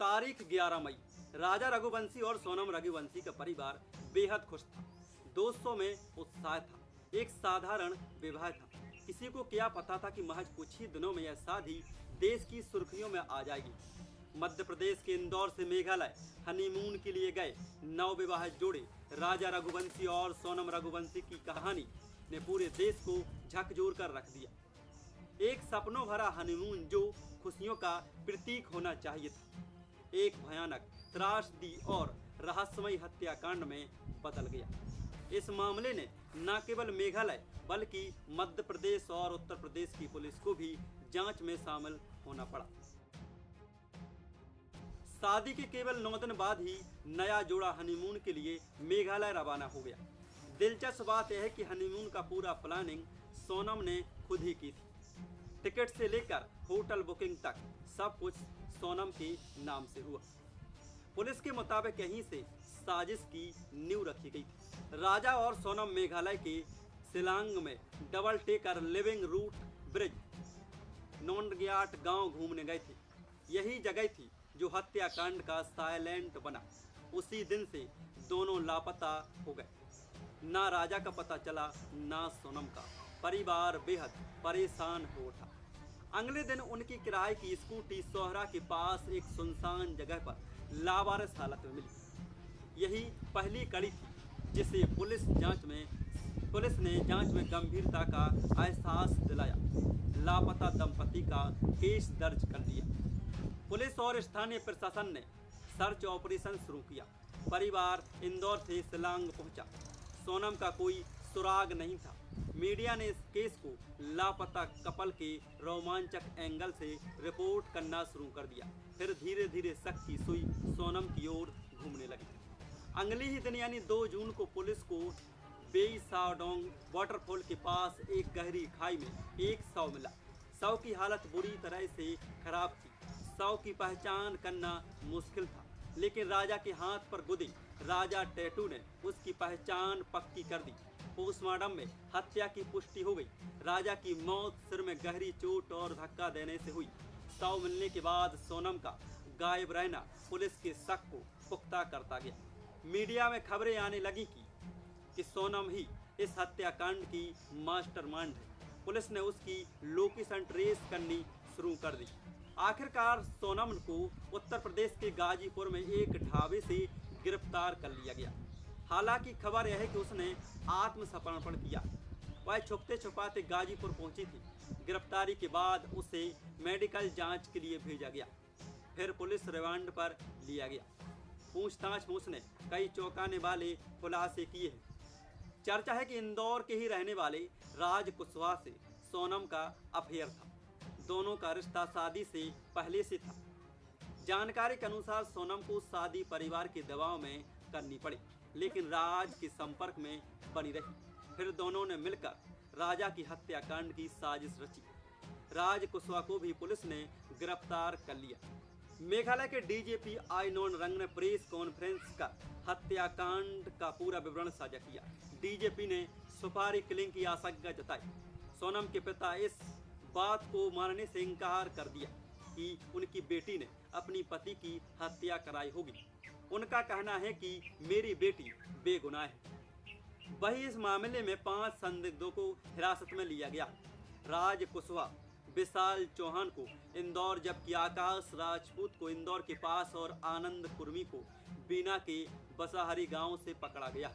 तारीख 11 मई। राजा रघुवंशी और सोनम रघुवंशी का परिवार बेहद खुश था। दोस्तों में उत्साह था। एक साधारण विवाह था। किसी को क्या पता था कि महज कुछ ही दिनों में यह शादी देश की सुर्खियों में आ जाएगी। मध्य प्रदेश के इंदौर से मेघालय हनीमून के लिए गए नवविवाहित जोड़े राजा रघुवंशी और सोनम रघुवंशी की कहानी ने पूरे देश को झकझोर कर रख दिया। एक सपनों भरा हनीमून जो खुशियों का प्रतीक होना चाहिए था, एक भयानक त्रासदी और रहस्यमय हत्याकांड में बदल गया। इस मामले ने न केवल मेघालय बल्कि मध्य प्रदेश और उत्तर प्रदेश की पुलिस को भी जांच में शामिल होना पड़ा। शादी के केवल 9 दिन बाद ही नया जोड़ा हनीमून के लिए मेघालय रवाना हो गया। दिलचस्प बात यह है कि हनीमून का पूरा प्लानिंग सोनम ने खुद ही की थी। टिकट से लेकर होटल बुकिंग तक सब कुछ सोनम के नाम से हुआ। पुलिस के मुताबिक यहीं से साजिश की नींव रखी गई थी। राजा और सोनम मेघालय के शिलांग में double decker living root bridge Nongriat गांव घूमने गए थे। यही जगह थी जो हत्याकांड का साइलेंट बना। उसी दिन से दोनों लापता हो गए। ना राजा का पता चला, ना सोनम का। परिवार बेहद परेशान हो उठा। अगले दिन उनकी किराए की स्कूटी सोहरा के पास एक सुनसान जगह पर लावारिस हालत में मिली। यही पहली कड़ी थी जिसे पुलिस ने जांच में गंभीरता का एहसास दिलाया। लापता दंपति का केस दर्ज कर दिया। पुलिस और स्थानीय प्रशासन ने सर्च ऑपरेशन शुरू किया। परिवार इंदौर से शिलांग पहुंचा। सोनम का कोई सुराग नहीं था। मीडिया ने इस केस को लापता कपल के रोमांचक एंगल से रिपोर्ट करना शुरू कर दिया। फिर धीरे धीरे शक की सुई सोनम की ओर घूमने लगी। अगले ही दिन यानी 2 जून को पुलिस को बेई साओडोंग वाटरफॉल के पास एक गहरी खाई में एक शव मिला। शव की हालत बुरी तरह से खराब थी। शव की पहचान करना मुश्किल था, लेकिन राजा के हाथ पर गुदे राजा टैटू ने उसकी पहचान पक्की कर दी। पोस्टमार्टम में हत्या की पुष्टि हो गई। राजा की मौत सिर में गहरी चोट और धक्का देने से हुई। शव मिलने के बाद सोनम का गायब रहना पुलिस के शक को पुख्ता करता गया। मीडिया में खबरें आने लगी कि सोनम ही इस हत्याकांड की मास्टरमाइंड है। पुलिस ने उसकी लोकेशन ट्रेस करनी शुरू कर दी। आखिरकार सोनम को उत्तर प्रदेश के गाजीपुर में एक ढाबे से गिरफ्तार कर लिया गया। हालांकि खबर यह है कि उसने आत्मसमर्पण किया। वह छुपते छुपाते गाजीपुर पहुंची थी। गिरफ्तारी के बाद उसे मेडिकल जांच के लिए भेजा गया। फिर पुलिस रिमांड पर लिया गया। पूछताछ में उसने कई चौंकाने वाले खुलासे किए हैं। चर्चा है कि इंदौर के ही रहने वाले राज कुशवाहा से सोनम का अफेयर था। दोनों का रिश्ता शादी से पहले से था। जानकारी के अनुसार सोनम को शादी परिवार के दबाव में करनी पड़ी, लेकिन राज के संपर्क में बनी रही। फिर दोनों ने मिलकर राजा की हत्याकांड की साजिश रची। राज कुशवाहा को भी पुलिस ने गिरफ्तार कर लिया। मेघालय के डीजीपी आइनोन रंग ने प्रेस कॉन्फ्रेंस कर हत्याकांड का पूरा विवरण साझा किया। डीजीपी ने सुपारी किलिंग की आशंका जताई। सोनम के पिता इस बात को मानने से इनकार कर दिया कि उनकी बेटी ने अपनी पति की हत्या कराई होगी। उनका कहना है कि मेरी बेटी बेगुनाह है। वही इस मामले में 5 संदिग्धों को हिरासत में लिया गया। राज कुशवाहा, विशाल चौहान को इंदौर, जबकि आकाश राजपूत को इंदौर के पास और आनंद कुर्मी को बीना के बसाहरी गांव से पकड़ा गया।